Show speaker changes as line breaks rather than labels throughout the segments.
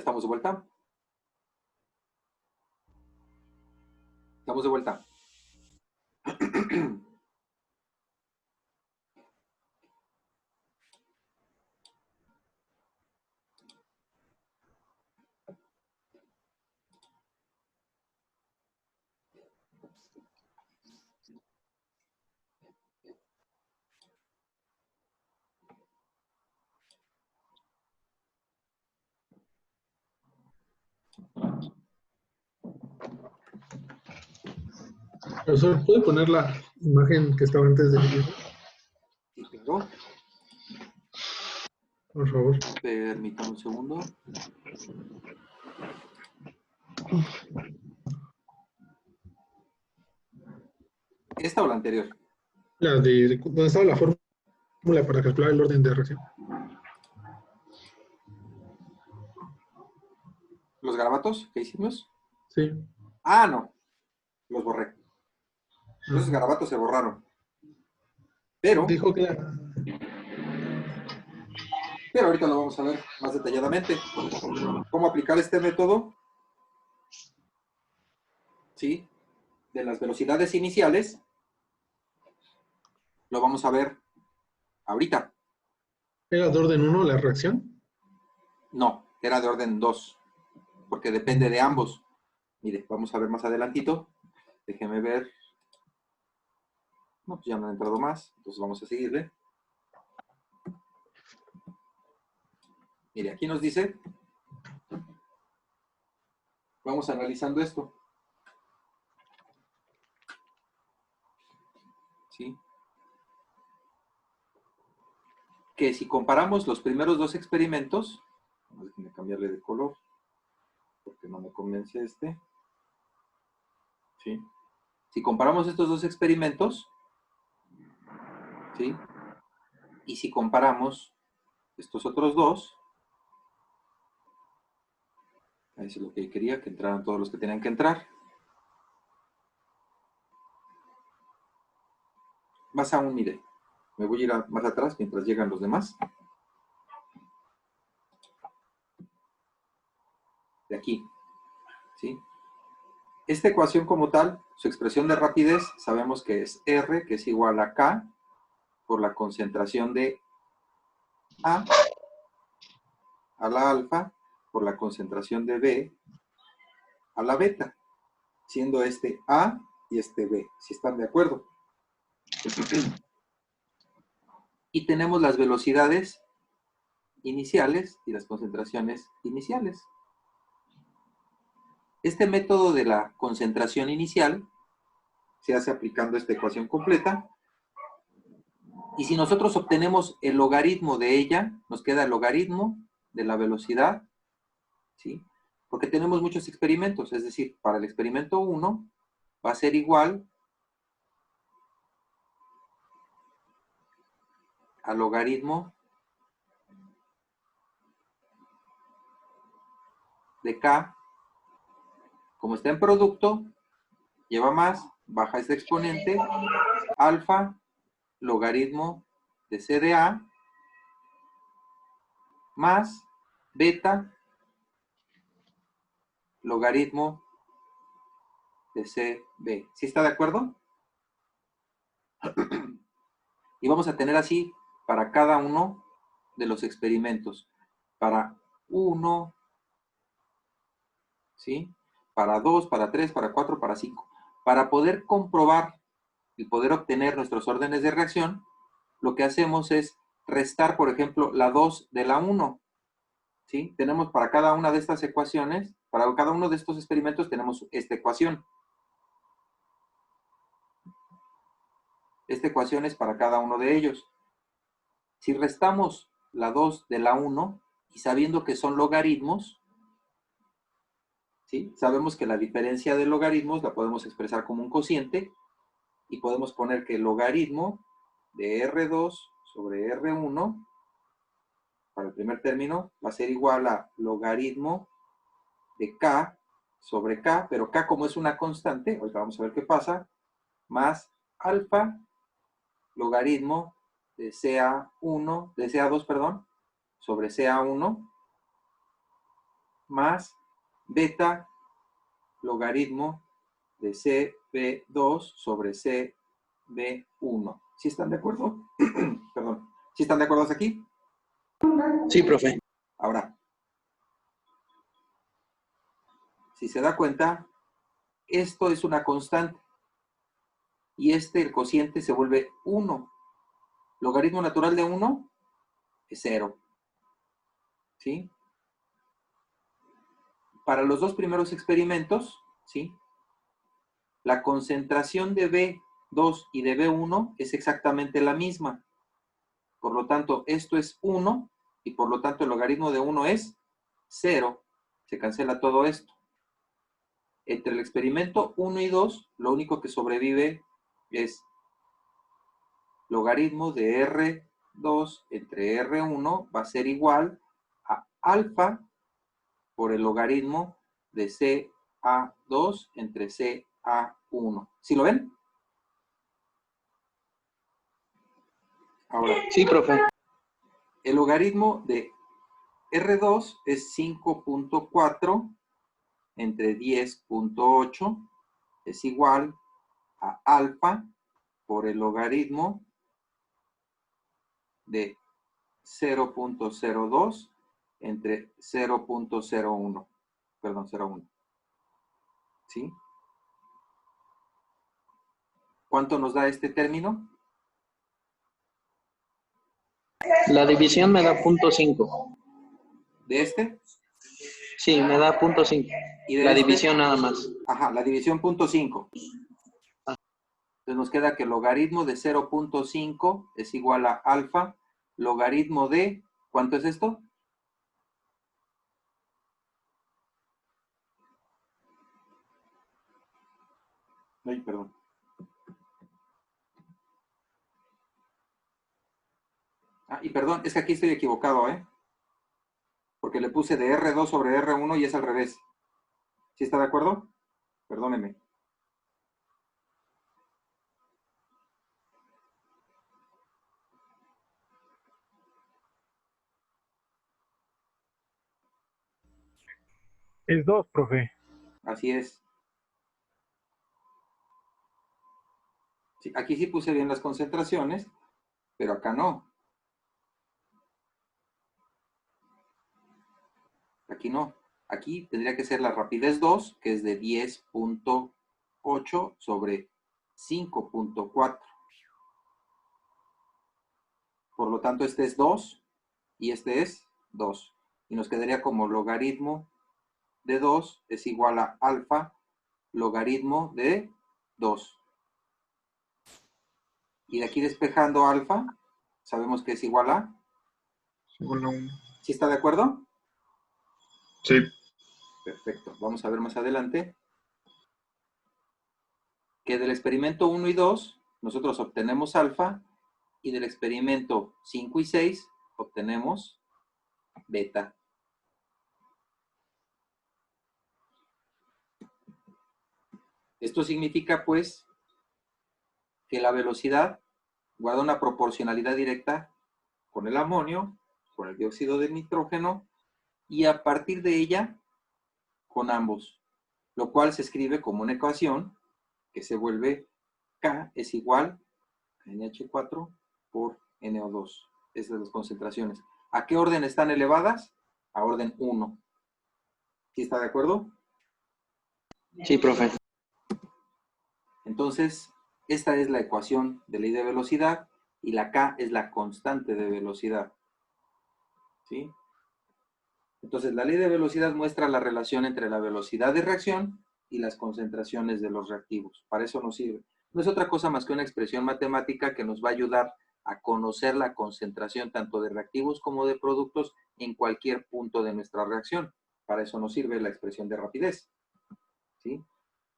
estamos de vuelta. Estamos de vuelta.
Profesor, ¿puede poner la imagen que estaba antes del video?
Sí, claro.
Por favor.
Permítame un segundo. ¿Esta o la anterior?
La de donde estaba la fórmula para calcular el orden de reacción.
¿Los garabatos que hicimos?
Sí.
Ah, no. Los borré. Esos
Ajá.
garabatos se borraron. Pero
Dijo que
ahorita lo vamos a ver más detalladamente. ¿Cómo aplicar este método? ¿Sí? De las velocidades iniciales. Lo vamos a ver ahorita.
era de orden 1 la reacción.
No, era de orden 2. Porque depende de ambos. Mire, vamos a ver más adelantito. Déjeme ver. No, pues ya no han entrado más. Entonces vamos a seguirle. Mire, aquí nos dice. Vamos analizando esto. ¿Sí? Que si comparamos los primeros dos experimentos, déjenme cambiarle de color, porque no me convence este. ¿Sí? Si comparamos estos dos experimentos, ¿sí? Y si comparamos estos otros dos, eso es lo que quería, que entraran todos los que tenían que entrar. Más aún, mire, me voy a ir más atrás mientras llegan los demás. De aquí, ¿sí? Esta ecuación como tal, su expresión de rapidez, sabemos que es R, que es igual a K, por la concentración de A a la alfa, por la concentración de B a la beta, siendo este A y este B, si están de acuerdo. Y tenemos las velocidades iniciales y las concentraciones iniciales. Este método de la concentración inicial se hace aplicando esta ecuación completa. Y si nosotros obtenemos el logaritmo de ella, nos queda el logaritmo de la velocidad, ¿sí? Porque tenemos muchos experimentos, es decir, para el experimento 1 va a ser igual al logaritmo de K, como está en producto, lleva más, baja este exponente, alfa, logaritmo de C de A, más beta, logaritmo de CB. ¿Sí está de acuerdo? Y vamos a tener así para cada uno de los experimentos. Para 1, ¿sí? Para 2, para 3, para 4, para 5. Para poder comprobar y poder obtener nuestros órdenes de reacción, lo que hacemos es restar, por ejemplo, la 2 de la 1. ¿Sí? Tenemos para cada una de estas ecuaciones, para cada uno de estos experimentos tenemos esta ecuación. Esta ecuación es para cada uno de ellos. Si restamos la 2 de la 1 y sabiendo que son logaritmos, ¿sí? Sabemos que la diferencia de logaritmos la podemos expresar como un cociente y podemos poner que el logaritmo de R2 sobre R1 para el primer término va a ser igual a logaritmo de K sobre K, pero K como es una constante, ahorita vamos a ver qué pasa, más alfa logaritmo de CA1, de CA2, perdón, sobre CA1, más beta logaritmo de CB2 sobre CB1. ¿Sí están de acuerdo? Perdón. ¿Sí están de acuerdo hasta aquí?
Sí, profe.
Ahora, si se da cuenta, esto es una constante. Y el cociente, se vuelve 1. Logaritmo natural de 1 es 0. ¿Sí? Para los dos primeros experimentos, ¿sí? La concentración de B2 y de B1 es exactamente la misma. Por lo tanto, esto es 1 y por lo tanto el logaritmo de 1 es 0. Se cancela todo esto. Entre el experimento 1 y 2, lo único que sobrevive es logaritmo de R2 entre R1 va a ser igual a alfa por el logaritmo de CA2 entre CA1. ¿Sí lo ven? Ahora,
Sí, profe.
el logaritmo de R2 es 5.4 entre 10.8 es igual a alfa por el logaritmo de 0.02 entre 0.01. Perdón, 0.1. ¿Sí? ¿Cuánto nos da este término?
La división me da 0.5.
¿De este?
Sí, me da 0.5.
¿Y de
La
este?
división nada más.
Ajá, la división 0.5. Entonces nos queda que el logaritmo de 0.5 es igual a alfa, logaritmo de, ¿cuánto es esto? Ay, perdón. Ah, y perdón, es que aquí estoy equivocado, ¿eh? Porque le puse de R2 sobre R1 y es al revés. ¿Sí está de acuerdo? Perdóneme.
Es 2, profe.
Así es. Sí, aquí sí puse bien las concentraciones, pero acá no. Aquí no. Aquí tendría que ser la rapidez 2, que es de 10.8 sobre 5.4. Por lo tanto, este es 2 y este es 2. Y nos quedaría como logaritmo de 2 es igual a alfa logaritmo de 2. Y de aquí despejando alfa, sabemos que es igual a...
Igual a 1.
¿Sí está de acuerdo?
Sí.
Perfecto. Vamos a ver más adelante que del experimento 1 y 2 nosotros obtenemos alfa y del experimento 5 y 6 obtenemos beta. Esto significa, pues, que la velocidad guarda una proporcionalidad directa con el amonio, con el dióxido de nitrógeno y a partir de ella con ambos, lo cual se escribe como una ecuación que se vuelve K es igual a NH4 por NO2. Esas son las concentraciones. ¿A qué orden están elevadas? A orden 1. ¿Sí está de acuerdo?
Sí, profe.
Entonces, esta es la ecuación de ley de velocidad y la K es la constante de velocidad. ¿Sí? Entonces, la ley de velocidad muestra la relación entre la velocidad de reacción y las concentraciones de los reactivos. Para eso nos sirve. No es otra cosa más que una expresión matemática que nos va a ayudar a conocer la concentración tanto de reactivos como de productos en cualquier punto de nuestra reacción. Para eso nos sirve la expresión de rapidez. ¿Sí?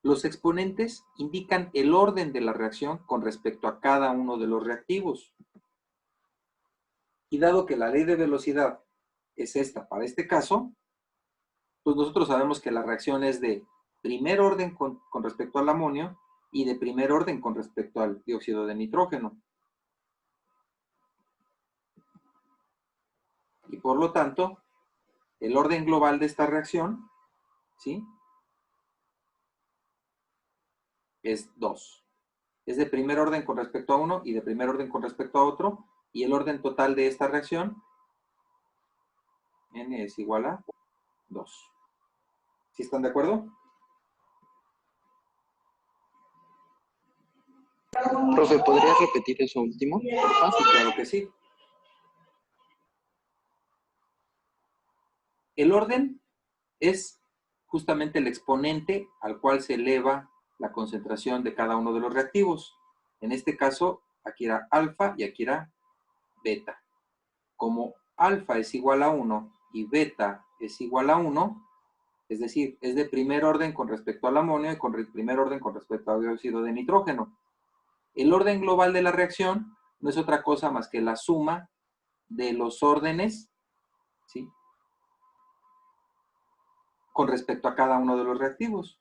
Los exponentes indican el orden de la reacción con respecto a cada uno de los reactivos. Y dado que la ley de velocidad es esta para este caso, pues nosotros sabemos que la reacción es de primer orden con respecto al amonio y de primer orden con respecto al dióxido de nitrógeno. Y por lo tanto, el orden global de esta reacción, ¿sí? Es 2. Es de primer orden con respecto a uno y de primer orden con respecto a otro. Y el orden total de esta reacción, N es igual a 2. ¿Sí están de acuerdo?
Profe, ¿podrías repetir eso último, porfa?
Sí, claro que sí. El orden es justamente el exponente al cual se eleva la concentración de cada uno de los reactivos. En este caso, aquí era alfa y aquí era beta. Como alfa es igual a 1 y beta es igual a 1, es decir, es de primer orden con respecto al amonio y con primer orden con respecto al dióxido de nitrógeno. El orden global de la reacción no es otra cosa más que la suma de los órdenes, ¿sí?, con respecto a cada uno de los reactivos.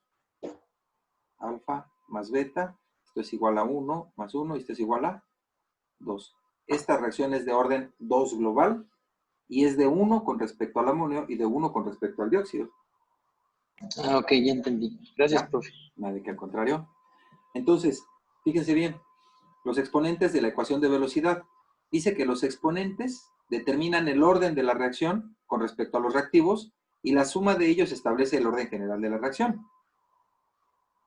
Alfa más beta, esto es igual a 1 más 1 y esto es igual a 2. Esta reacción es de orden 2 global y es de 1 con respecto al amonio y de 1 con respecto al dióxido.
Ah, ok, ya entendí. Gracias,
¿Ya?
profe.
Nada que al contrario. Entonces, fíjense bien, los exponentes de la ecuación de velocidad. Dice que los exponentes determinan el orden de la reacción con respecto a los reactivos y la suma de ellos establece el orden general de la reacción.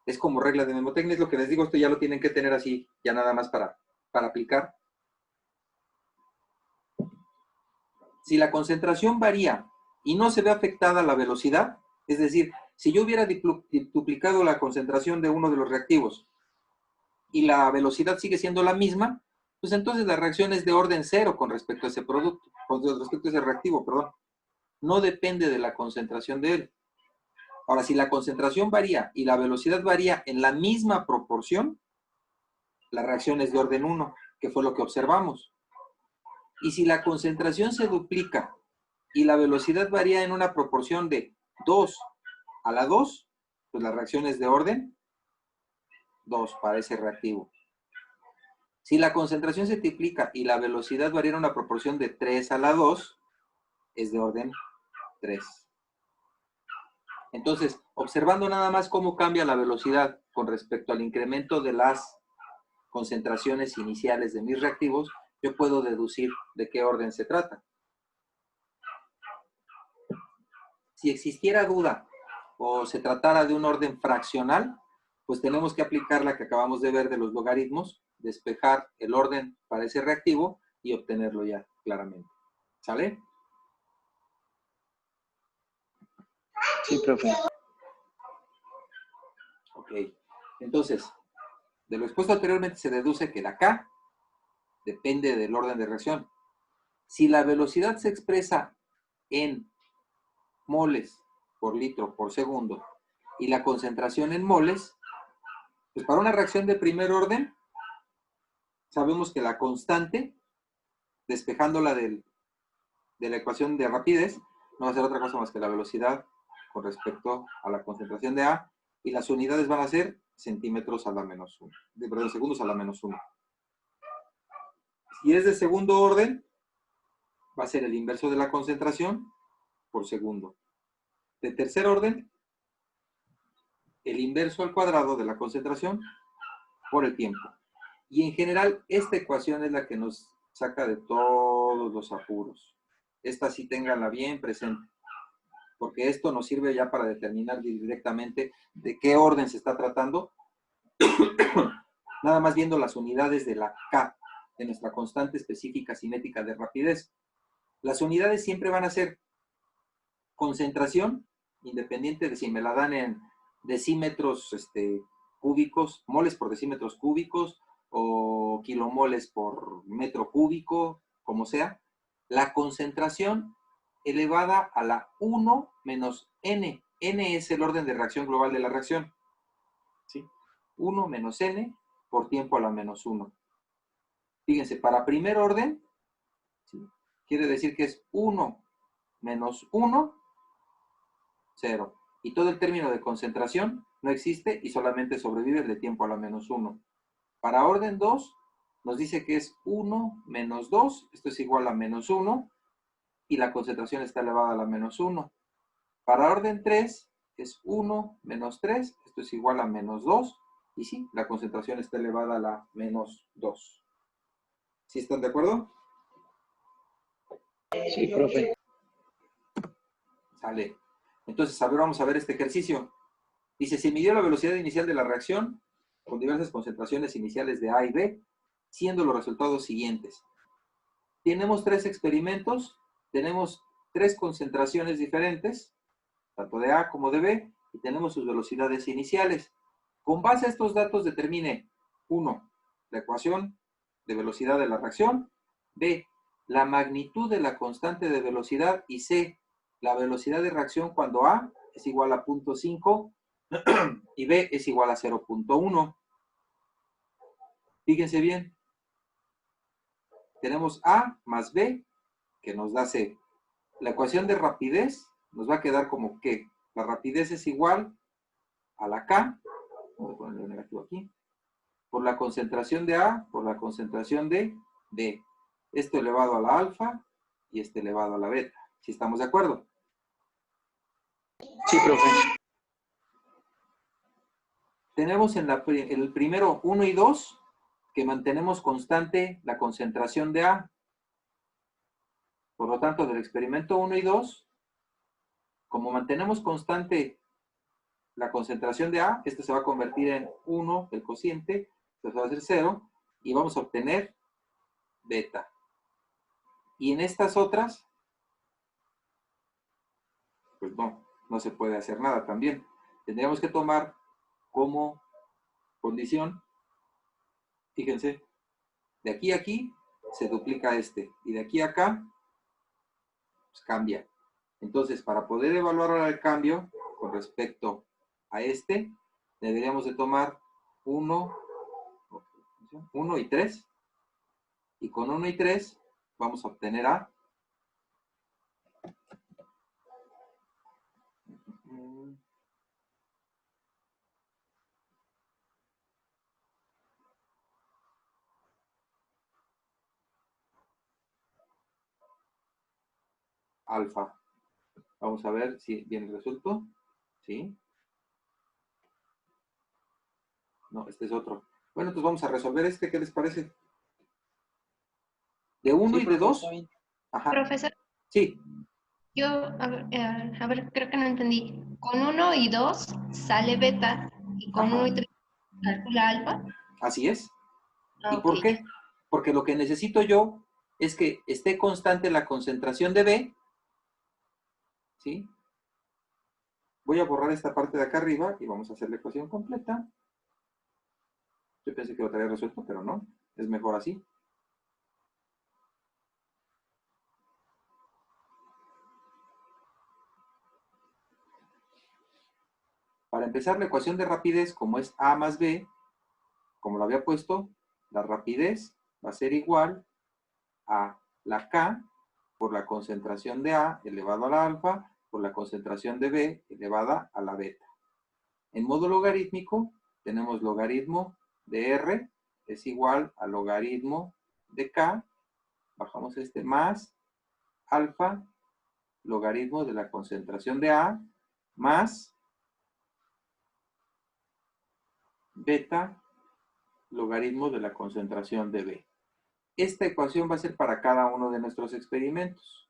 Es como regla de memotecnia, es lo que les digo, esto ya lo tienen que tener así, ya nada más para aplicar. Si la concentración varía y no se ve afectada la velocidad, es decir, si yo hubiera duplicado la concentración de uno de los reactivos y la velocidad sigue siendo la misma, pues entonces la reacción es de orden cero con respecto a ese producto, con respecto a ese reactivo, perdón. No depende de la concentración de él. Ahora, si la concentración varía y la velocidad varía en la misma proporción, la reacción es de orden 1, que fue lo que observamos. Y si la concentración se duplica y la velocidad varía en una proporción de 2 a la 2, pues la reacción es de orden 2 para ese reactivo. Si la concentración se triplica y la velocidad varía en una proporción de 3 a la 2, es de orden 3. Entonces, observando nada más cómo cambia la velocidad con respecto al incremento de las concentraciones iniciales de mis reactivos, yo puedo deducir de qué orden se trata. Si existiera duda o se tratara de un orden fraccional, pues tenemos que aplicar la que acabamos de ver de los logaritmos, despejar el orden para ese reactivo y obtenerlo ya claramente. ¿Sale?
Sí, profe.
Ok. Entonces, de lo expuesto anteriormente se deduce que la K depende del orden de reacción. Si la velocidad se expresa en moles por litro por segundo y la concentración en moles, pues para una reacción de primer orden, sabemos que la constante, despejándola de la ecuación de rapidez, no va a ser otra cosa más que la velocidad con respecto a la concentración de A, y las unidades van a ser centímetros a la menos 1, perdón, segundos a la menos 1. Si es de segundo orden, va a ser el inverso de la concentración por segundo. De tercer orden, el inverso al cuadrado de la concentración por el tiempo. Y en general, esta ecuación es la que nos saca de todos los apuros. Esta sí ténganla bien presente, porque esto nos sirve ya para determinar directamente de qué orden se está tratando, nada más viendo las unidades de la K, de nuestra constante específica cinética de rapidez. Las unidades siempre van a ser concentración, independiente de si me la dan en decímetros cúbicos, moles por decímetros cúbicos, o kilomoles por metro cúbico, como sea, la concentración elevada a la 1 menos n. N es el orden de reacción global de la reacción. ¿Sí? 1 menos n por tiempo a la menos 1. Fíjense, para primer orden, ¿sí?, quiere decir que es 1 menos 1, 0. Y todo el término de concentración no existe y solamente sobrevive el de tiempo a la menos 1. Para orden 2, nos dice que es 1 menos 2, esto es igual a menos 1, y la concentración está elevada a la menos 1. Para orden 3 es 1 menos 3, esto es igual a menos 2, y sí, la concentración está elevada a la menos 2. ¿Sí están de acuerdo?
Sí, profe.
Sale. Entonces, a ver, vamos a ver este ejercicio. Dice, se midió la velocidad inicial de la reacción con diversas concentraciones iniciales de A y B, siendo los resultados siguientes. Tenemos 3 experimentos, tenemos 3 concentraciones diferentes, tanto de A como de B, y tenemos sus velocidades iniciales. Con base a estos datos determine, 1, la ecuación de velocidad de la reacción, B, la magnitud de la constante de velocidad, y C, la velocidad de reacción cuando A es igual a 0.5 y B es igual a 0.1. Fíjense bien, tenemos A más B, que nos da C. La ecuación de rapidez nos va a quedar como que la rapidez es igual a la K, voy a ponerle negativo aquí, por la concentración de A por la concentración de B. Esto elevado a la alfa y este elevado a la beta. ¿Sí estamos de acuerdo?
Sí, profe.
Tenemos en el primero 1 y 2 que mantenemos constante la concentración de A. Por lo tanto, del experimento 1 y 2, como mantenemos constante la concentración de A, este se va a convertir en 1, el cociente, esto va a ser 0, y vamos a obtener beta. Y en estas otras, pues no se puede hacer nada también. Tendríamos que tomar como condición, fíjense, de aquí a aquí se duplica este, y de aquí a acá, pues cambia. Entonces, para poder evaluar ahora el cambio con respecto a este, deberíamos de tomar 1 y 3, y con 1 y 3 vamos a obtener a alfa. Vamos a ver si viene el resultado. ¿Sí? No, este es otro. Bueno, pues vamos a resolver este. ¿Qué les parece? De 1
Sí,
y de
profe,
2.
está bien.
Ajá.
Profesor,
Sí.
yo, a ver, creo que no entendí. Con 1 y 2 sale beta y con
Ajá.
1 y 3 calcula alfa.
Así es. ¿Y
Ok,
por qué? Porque lo que necesito yo es que esté constante la concentración de B. ¿Sí? Voy a borrar esta parte de acá arriba y vamos a hacer la ecuación completa. Yo pensé que lo traía resuelto, pero no. Es mejor así. Para empezar, la ecuación de rapidez, como es A más B, como lo había puesto, la rapidez va a ser igual a la K por la concentración de A elevado a la alfa por la concentración de B elevada a la beta. En modo logarítmico, tenemos logaritmo de R es igual a logaritmo de K, bajamos este, más alfa, logaritmo de la concentración de A, más beta, logaritmo de la concentración de B. Esta ecuación va a ser para cada uno de nuestros experimentos.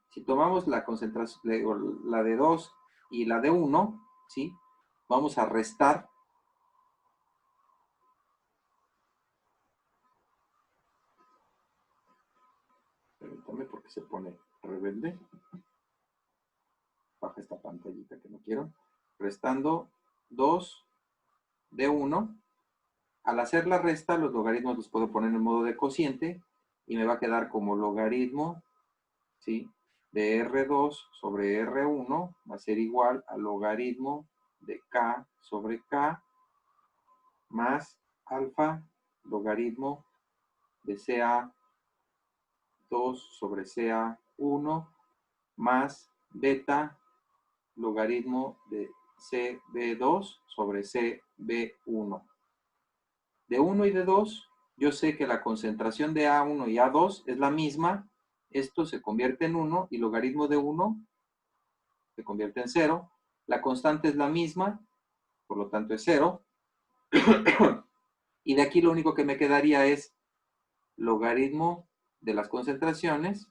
Si tomamos la concentración, la de 2 y la de 1, ¿sí? Vamos a restar permítame porque se pone rebelde. Baja esta pantallita que no quiero. Restando 2 de 1. Al hacer la resta, los logaritmos los puedo poner en modo de cociente y me va a quedar como logaritmo, ¿sí?, de R2 sobre R1 va a ser igual al logaritmo de K sobre K más alfa logaritmo de CA2 sobre CA1 más beta logaritmo de CB2 sobre CB1. De 1 y de 2, yo sé que la concentración de A1 y A2 es la misma esto se convierte en 1 y logaritmo de 1 se convierte en 0. La constante es la misma, por lo tanto es 0. Y de aquí lo único que me quedaría es logaritmo de las concentraciones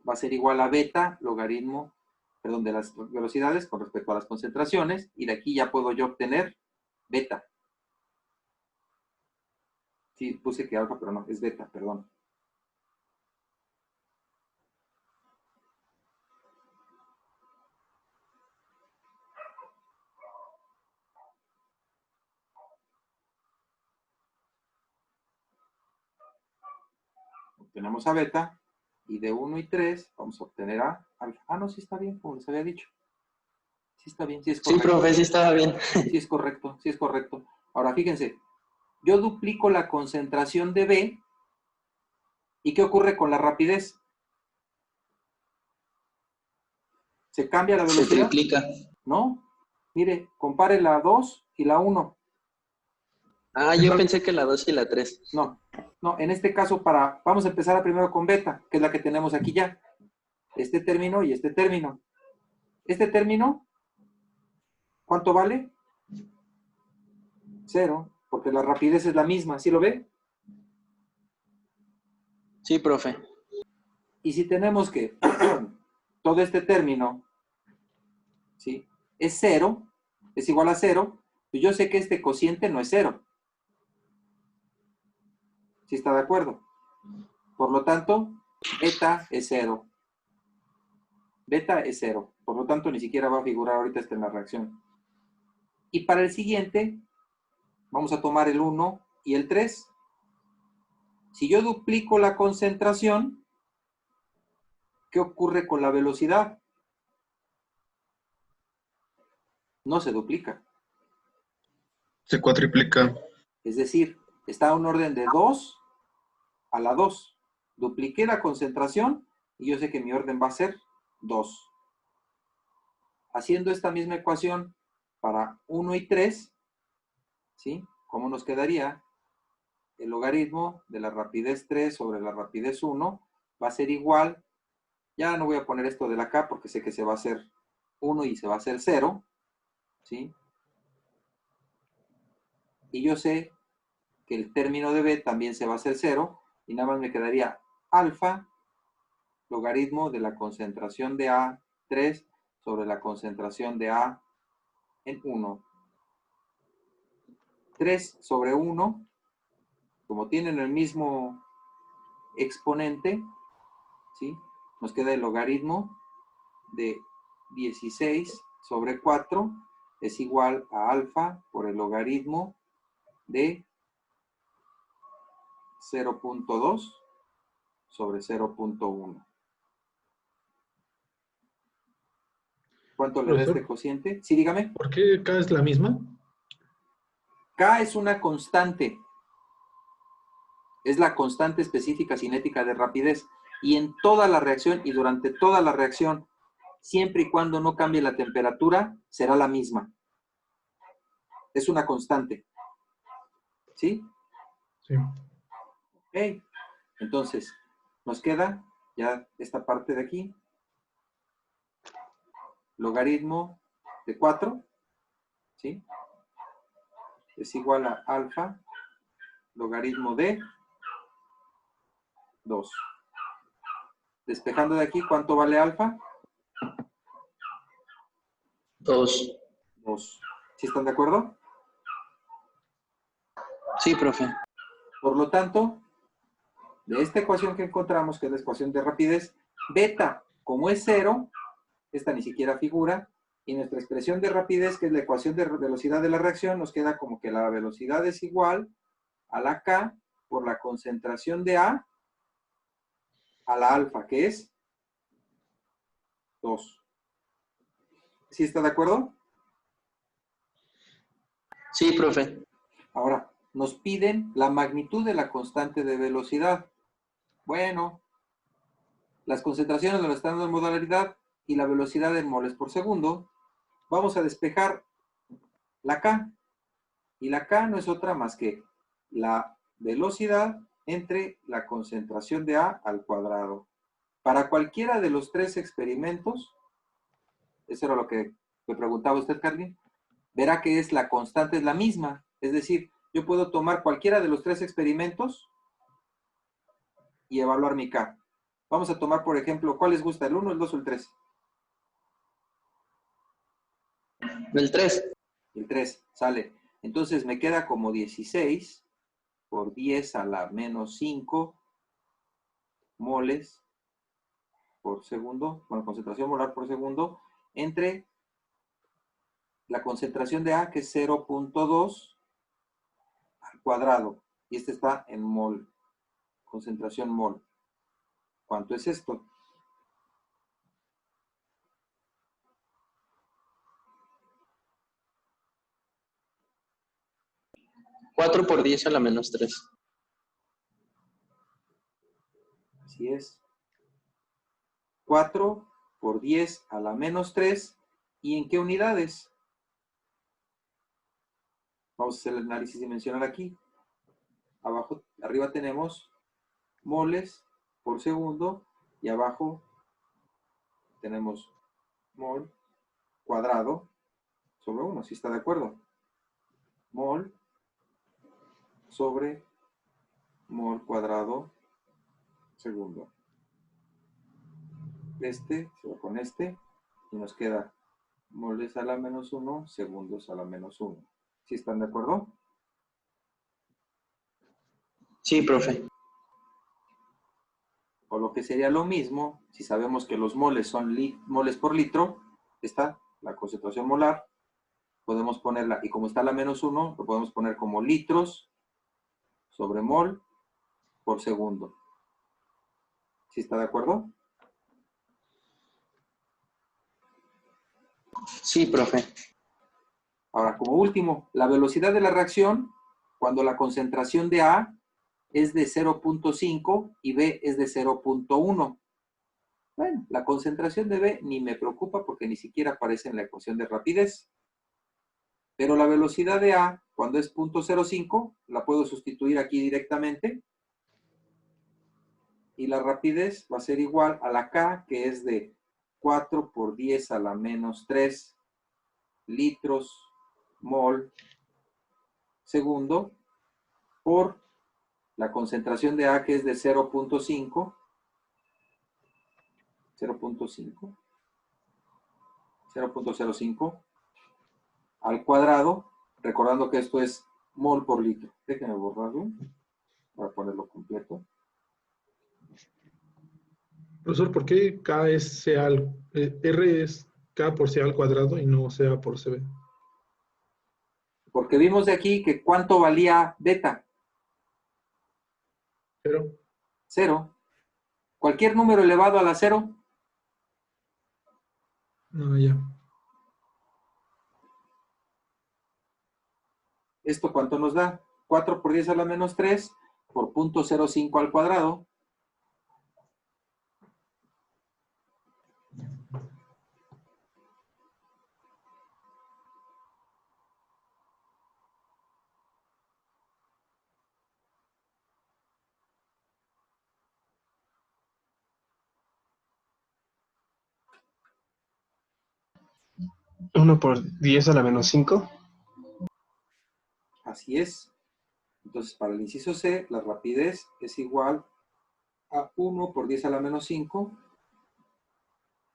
va a ser igual a beta logaritmo, perdón, de las velocidades con respecto a las concentraciones, y de aquí ya puedo yo obtener beta. Sí, puse que alfa, pero no, es beta, perdón. Obtenemos a beta, y de 1 y 3 vamos a obtener a alfa. Ah, no, sí está bien, como les había dicho. Sí está bien, sí es
Sí,
correcto.
profe, sí estaba bien.
Sí es correcto, sí es correcto. Ahora, fíjense, yo duplico la concentración de B, ¿y qué ocurre con la rapidez? ¿Se cambia la
Se
velocidad?
triplica.
No. Mire, compare la 2 y la 1.
Ah, yo pensé que la 2 y la 3.
No, no, en este caso vamos a empezar primero con beta, que es la que tenemos aquí ya. Este término y este término. Este término, ¿cuánto vale? 0, porque la rapidez es la misma, ¿sí lo ve?
Sí, profe.
Y si tenemos que todo este término, ¿sí? Es 0, es igual a 0, pues yo sé que este cociente no es 0. ¿Sí está de acuerdo? Por lo tanto, beta es 0. Beta es 0. Por lo tanto, ni siquiera va a figurar ahorita en la reacción. Y para el siguiente, vamos a tomar el 1 y el 3. Si yo duplico la concentración, ¿qué ocurre con la velocidad? No se duplica.
Se cuatriplica.
Es decir, está a un orden de 2 a la 2. Dupliqué la concentración y yo sé que mi orden va a ser 2. Haciendo esta misma ecuación para 1 y 3, ¿sí? ¿Cómo nos quedaría? El logaritmo de la rapidez 3 sobre la rapidez 1 va a ser igual, ya no voy a poner esto de la K porque sé que se va a hacer 1 y se va a hacer 0, ¿sí? Y yo sé que el término de B también se va a hacer 0, y nada más me quedaría alfa logaritmo de la concentración de A3 sobre la concentración de A en 1. 3 sobre 1, como tienen el mismo exponente, ¿sí? Nos queda el logaritmo de 16 sobre 4 es igual a alfa por el logaritmo de 0.2 sobre 0.1. ¿Cuánto le da este
Profesor,
cociente? Sí, dígame.
¿por qué K es la misma?
K es una constante. Es la constante específica cinética de rapidez. Y en toda la reacción y durante toda la reacción, siempre y cuando no cambie la temperatura, será la misma. Es una constante. ¿Sí?
Sí.
Ok. Entonces, nos queda ya esta parte de aquí. Logaritmo de 4, ¿sí? Es igual a alfa, logaritmo de 2. Despejando de aquí, ¿cuánto vale alfa?
2.
2. ¿Sí están de acuerdo?
Sí, profe.
Por lo tanto, de esta ecuación que encontramos, que es la ecuación de rapidez, beta, como es 0, esta ni siquiera figura, y nuestra expresión de rapidez, que es la ecuación de velocidad de la reacción, nos queda como que la velocidad es igual a la K por la concentración de A a la alfa, que es 2. ¿Sí está de acuerdo?
Sí, profe.
Ahora, nos piden la magnitud de la constante de velocidad. Bueno, las concentraciones nos están dando en modalidad y la velocidad en moles por segundo. Vamos a despejar la K. Y la K no es otra más que la velocidad entre la concentración de A al cuadrado. Para cualquiera de los 3 experimentos, eso era lo que me preguntaba usted, Carly, verá que la constante es la misma. Es decir, yo puedo tomar cualquiera de los 3 experimentos y evaluar mi K. Vamos a tomar, por ejemplo, ¿cuál les gusta? ¿El 1, el 2 o el 3?
El 3.
El 3, sale. Entonces me queda como 16 por 10 a la menos 5 moles por segundo, bueno, concentración molar por segundo, entre la concentración de A, que es 0.2 al cuadrado. Y este está en mol, concentración mol. ¿Cuánto es esto?
4 por 10 a la menos 3.
Así es. 4 por 10 a la menos 3. ¿Y en qué unidades? Vamos a hacer el análisis dimensional aquí. Abajo, arriba tenemos moles por segundo y abajo tenemos mol cuadrado sobre 1, ¿sí está de acuerdo? Mol sobre mol cuadrado segundo. Este se va con este y nos queda moles a la menos 1, segundos a la menos 1. ¿Sí están de acuerdo?
Sí, profe.
O lo que sería lo mismo, si sabemos que los moles son moles por litro, está la concentración molar, podemos ponerla, y como está la menos 1, lo podemos poner como litros sobre mol por segundo. ¿Sí está de acuerdo?
Sí, profe.
Ahora, como último, la velocidad de la reacción, cuando la concentración de A es de 0.5 y B es de 0.1. Bueno, la concentración de B ni me preocupa porque ni siquiera aparece en la ecuación de rapidez. Pero la velocidad de A, cuando es 0.05, la puedo sustituir aquí directamente. Y la rapidez va a ser igual a la K, que es de 4 por 10 a la menos 3 litros mol segundo, por la concentración de A, que es de 0.5, 0.05 al cuadrado, recordando que esto es mol por litro. Déjenme borrarlo para ponerlo completo.
Profesor, ¿por qué K es C al, R es K por C al cuadrado y no C por CB?
Porque vimos de aquí que ¿cuánto valía beta?
Pero,
0. Cualquier número elevado a la 0.
no, ya.
¿Esto cuánto nos da? 4 por 10 a la menos 3 por 0.05 al cuadrado.
¿1 por 10 a la menos 5?
Así es. Entonces, para el inciso C, la rapidez es igual a 1 por 10 a la menos 5.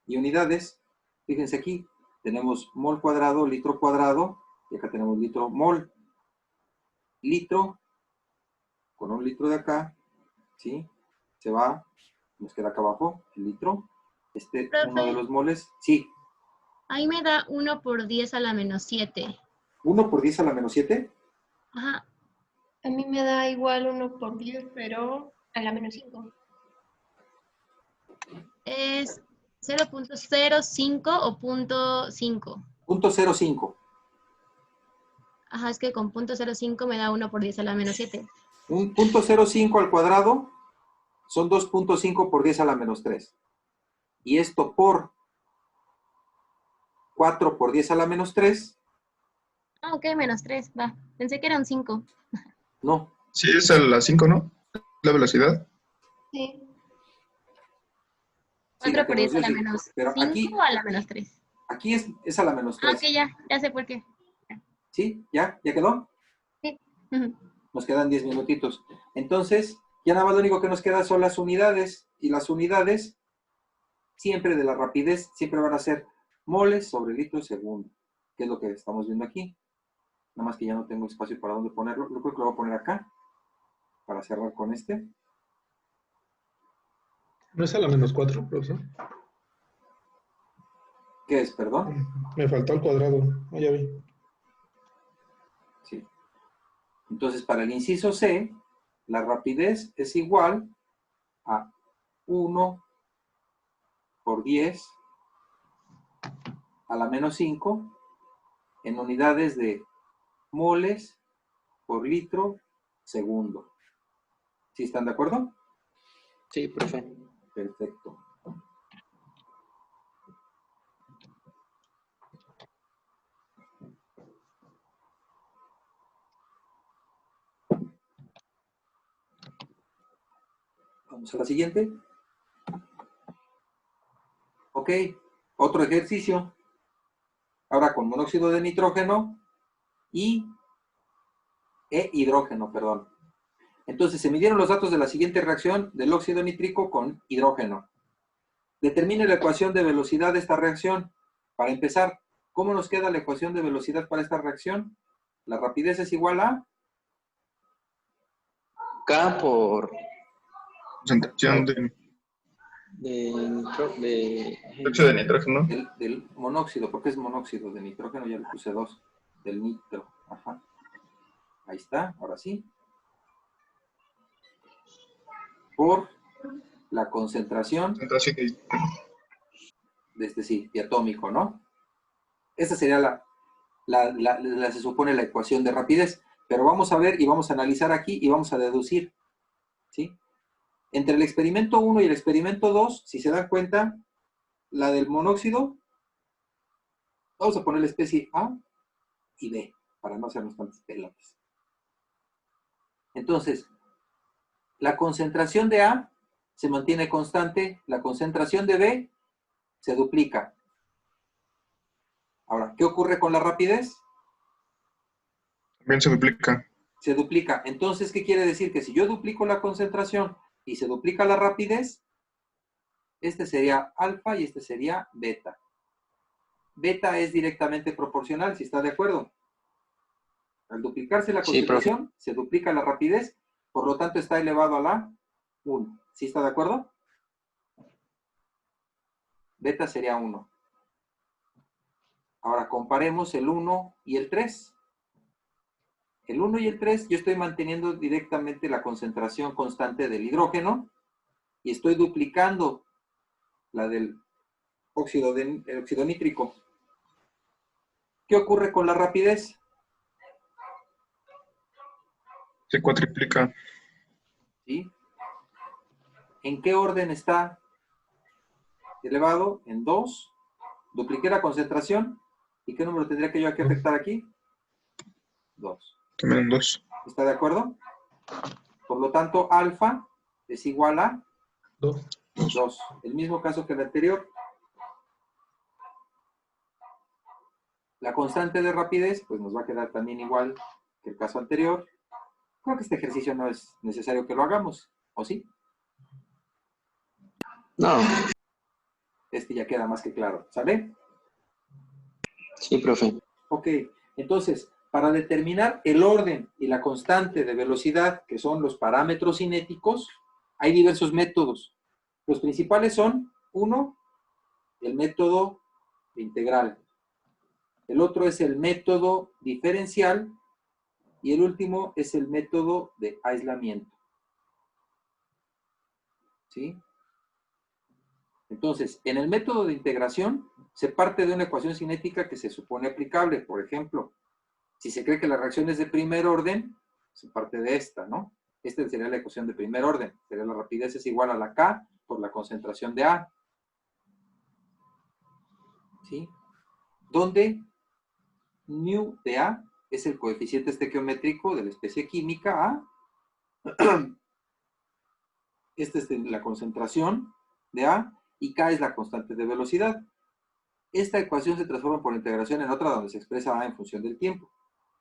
Y unidades, fíjense aquí, tenemos mol cuadrado, litro cuadrado, y acá tenemos litro mol. Litro, con un litro de acá, ¿sí? Se va, nos queda acá abajo, el litro.
Profe,
uno de los moles, sí.
ahí me da 1 por 10 a la menos 7.
1 por 10 a la menos 7.
Ajá.
A mí me da igual 1 por 10, pero a la menos 5.
Es 0.05 o 0.5.
0.05.
Ajá, es que con 0.05 me da 1 por 10 a la menos 7.
Un 0.05 al cuadrado son 2.5 por 10 a la menos 3. Y esto por 4 por 10 a la menos 3.
Ah, ok, menos 3, va. Pensé que era un 5.
No.
Sí, es a las 5, ¿no? La velocidad.
Sí.
Sí,
4
la que
por
nos
10 a
dio
la
sí.
menos
Pero
5
aquí,
o a la menos 3.
aquí es a la menos 3.
Ok, ya sé por qué.
¿Sí? ¿Ya? ¿Ya quedó?
Sí. Ujú.
Nos quedan 10 minutitos. Entonces, ya nada más lo único que nos queda son las unidades. Y las unidades, siempre de la rapidez, siempre van a ser moles sobre litro segundo, que es lo que estamos viendo aquí. Nada más que ya no tengo espacio para dónde ponerlo. Yo creo que lo voy a poner acá, para cerrar con este.
¿No es a la menos 4, profesor?
¿Qué es, perdón?
Me faltó el cuadrado. Ah, ya vi.
Sí. Entonces, para el inciso C, la rapidez es igual a 1 por 10 a la menos 5 en unidades de moles por litro segundo. ¿Sí están de acuerdo?
Sí, profe.
Perfecto. Vamos a la siguiente. Ok, otro ejercicio. Ahora con monóxido de nitrógeno e hidrógeno, perdón. Entonces, se midieron los datos de la siguiente reacción del óxido nítrico con hidrógeno. Determine la ecuación de velocidad de esta reacción. Para empezar, ¿cómo nos queda la ecuación de velocidad para esta reacción? La rapidez es igual a...
K por
Concentración de dióxido de nitrógeno.
del monóxido, porque es monóxido de nitrógeno, ya le puse 2, del nitro. Ajá. Ahí está, ahora sí. Por la concentración de este sí, diatómico, ¿no? Esa sería se supone la ecuación de rapidez, pero vamos a ver y vamos a analizar aquí y vamos a deducir, ¿sí? Entre el experimento 1 y el experimento 2, si se dan cuenta, la del monóxido, vamos a poner la especie A y B, para no hacernos tantas pelotas. Entonces, la concentración de A se mantiene constante, la concentración de B se duplica. Ahora, ¿qué ocurre con la rapidez?
También se duplica.
Se duplica. Entonces, ¿qué quiere decir? Que si yo duplico la concentración y se duplica la rapidez, este sería alfa y este sería beta. Beta es directamente proporcional, si está de acuerdo. Al duplicarse la
Sí, profe.
concentración, se duplica la rapidez, por lo tanto está elevado a la 1. ¿Sí está de acuerdo? Beta sería 1. Ahora comparemos el 1 y el 3. El 1 y el 3, yo estoy manteniendo directamente la concentración constante del hidrógeno y estoy duplicando la del óxido nítrico. ¿Qué ocurre con la rapidez?
Se cuatriplica.
¿Sí? ¿En qué orden está elevado? En 2. Dupliqué la concentración. ¿Y qué número tendría que yo aquí afectar aquí? 2.
También en 2.
¿Está de acuerdo? Por lo tanto, alfa es igual a
2.
2. El mismo caso que el anterior. La constante de rapidez, pues nos va a quedar también igual que el caso anterior. Creo que este ejercicio no es necesario que lo hagamos, ¿o sí?
No.
Este ya queda más que claro, ¿sale?
Sí, profe.
Ok, entonces, para determinar el orden y la constante de velocidad, que son los parámetros cinéticos, hay diversos métodos. Los principales son, uno, el método integral. El otro es el método diferencial y el último es el método de aislamiento. ¿Sí? Entonces, en el método de integración se parte de una ecuación cinética que se supone aplicable. Por ejemplo, si se cree que la reacción es de primer orden, se parte de esta, ¿no? Esta sería la ecuación de primer orden. Sería la rapidez es igual a la K por la concentración de A. ¿Sí? Donde μ de A es el coeficiente estequiométrico de la especie química A. Esta es la concentración de A y K es la constante de velocidad. Esta ecuación se transforma por integración en otra donde se expresa A en función del tiempo.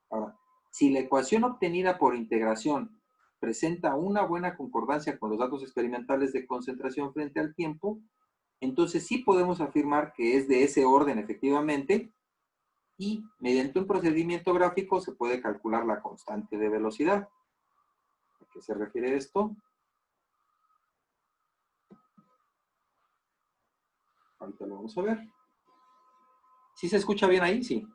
Ahora, si la ecuación obtenida por integración presenta una buena concordancia con los datos experimentales de concentración frente al tiempo, entonces sí podemos afirmar que es de ese orden efectivamente, y mediante un procedimiento gráfico se puede calcular la constante de velocidad. ¿A qué se refiere esto? Ahorita lo vamos a ver. ¿Sí se escucha bien ahí? Sí.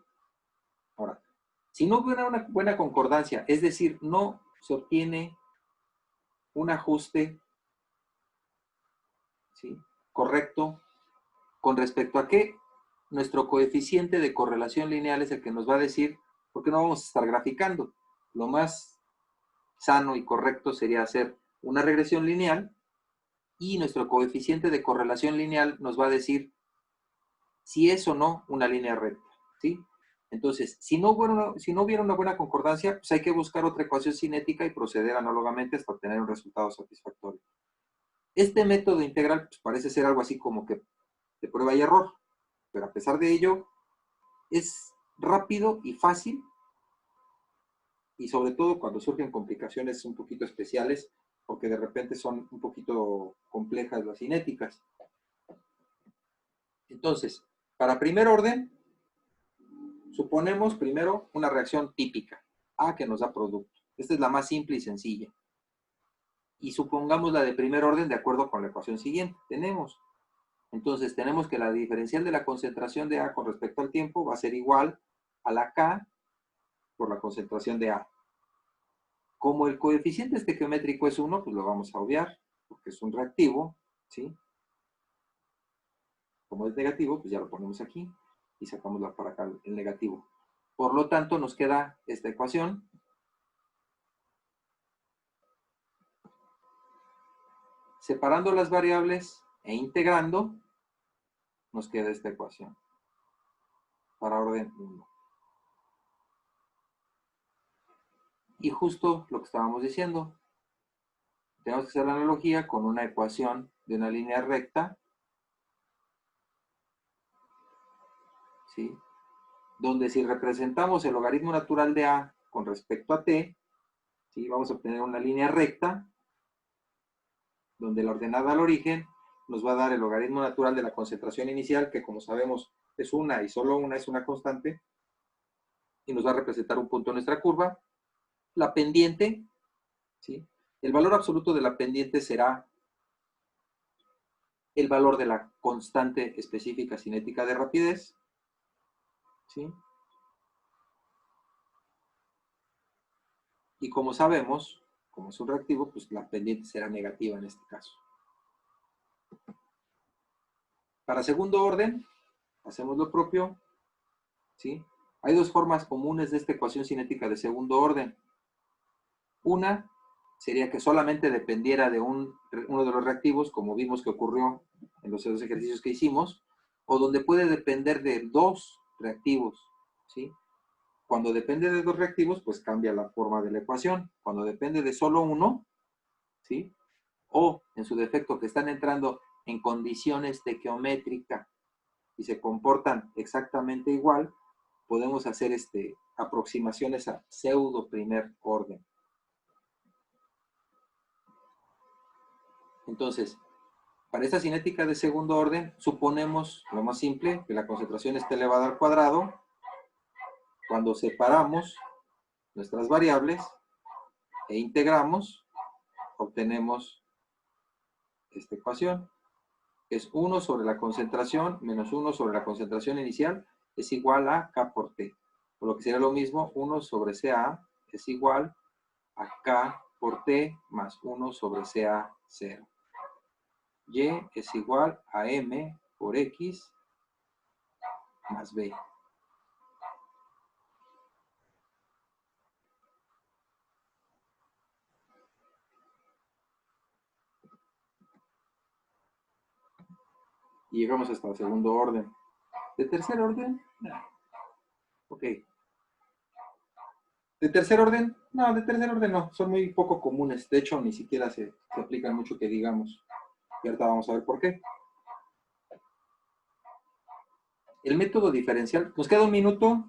Ahora, si no hubiera una buena concordancia, es decir, no se obtiene un ajuste, ¿sí?, correcto con respecto a que nuestro coeficiente de correlación lineal es el que nos va a decir por qué no vamos a estar graficando. Lo más sano y correcto sería hacer una regresión lineal y nuestro coeficiente de correlación lineal nos va a decir si es o no una línea recta, ¿sí? Entonces, si no hubiera una buena concordancia, pues hay que buscar otra ecuación cinética y proceder análogamente hasta obtener un resultado satisfactorio. Este método integral pues, parece ser algo así como que de prueba y error, pero a pesar de ello, es rápido y fácil, y sobre todo cuando surgen complicaciones un poquito especiales, porque de repente son un poquito complejas las cinéticas. Entonces, para primer orden, suponemos primero una reacción típica, A que nos da producto. Esta es la más simple y sencilla. Y supongamos la de primer orden de acuerdo con la ecuación siguiente. Entonces, tenemos que la diferencial de la concentración de A con respecto al tiempo va a ser igual a la K por la concentración de A. Como el coeficiente estequiométrico es 1, pues lo vamos a obviar, porque es un reactivo, ¿sí? Como es negativo, pues ya lo ponemos aquí y sacamos para acá el negativo. Por lo tanto, nos queda esta ecuación. Separando las variables e integrando, nos queda esta ecuación para orden 1. Y justo lo que estábamos diciendo, tenemos que hacer la analogía con una ecuación de una línea recta, ¿sí?, donde si representamos el logaritmo natural de A con respecto a t, ¿sí?, vamos a obtener una línea recta, donde la ordenada al origen nos va a dar el logaritmo natural de la concentración inicial, que como sabemos es una y solo una es una constante, y nos va a representar un punto en nuestra curva. La pendiente, ¿sí?, el valor absoluto de la pendiente será el valor de la constante específica cinética de rapidez, ¿sí? Y como sabemos, como es un reactivo, pues la pendiente será negativa en este caso. Para segundo orden, hacemos lo propio, ¿sí? Hay dos formas comunes de esta ecuación cinética de segundo orden. Una sería que solamente dependiera de uno de los reactivos, como vimos que ocurrió en los dos ejercicios que hicimos, o donde puede depender de dos reactivos, ¿sí? Cuando depende de dos reactivos, pues cambia la forma de la ecuación. Cuando depende de solo uno, ¿sí?, o en su defecto que están entrando en condiciones estequiométricas y se comportan exactamente igual, podemos hacer aproximaciones a pseudo primer orden. Entonces, para esta cinética de segundo orden, suponemos, lo más simple, que la concentración está elevada al cuadrado. Cuando separamos nuestras variables e integramos, obtenemos esta ecuación. Es 1 sobre la concentración menos 1 sobre la concentración inicial es igual a K por T. Por lo que sería lo mismo, 1 sobre CA es igual a K por T más 1 sobre CA0. Y es igual a M por X más B. Y llegamos hasta el segundo orden. ¿De tercer orden? No. Ok. ¿De tercer orden? No, de tercer orden no. Son muy poco comunes. De hecho, ni siquiera se aplican mucho que digamos. Y ahorita vamos a ver por qué. el método diferencial, nos queda un minuto.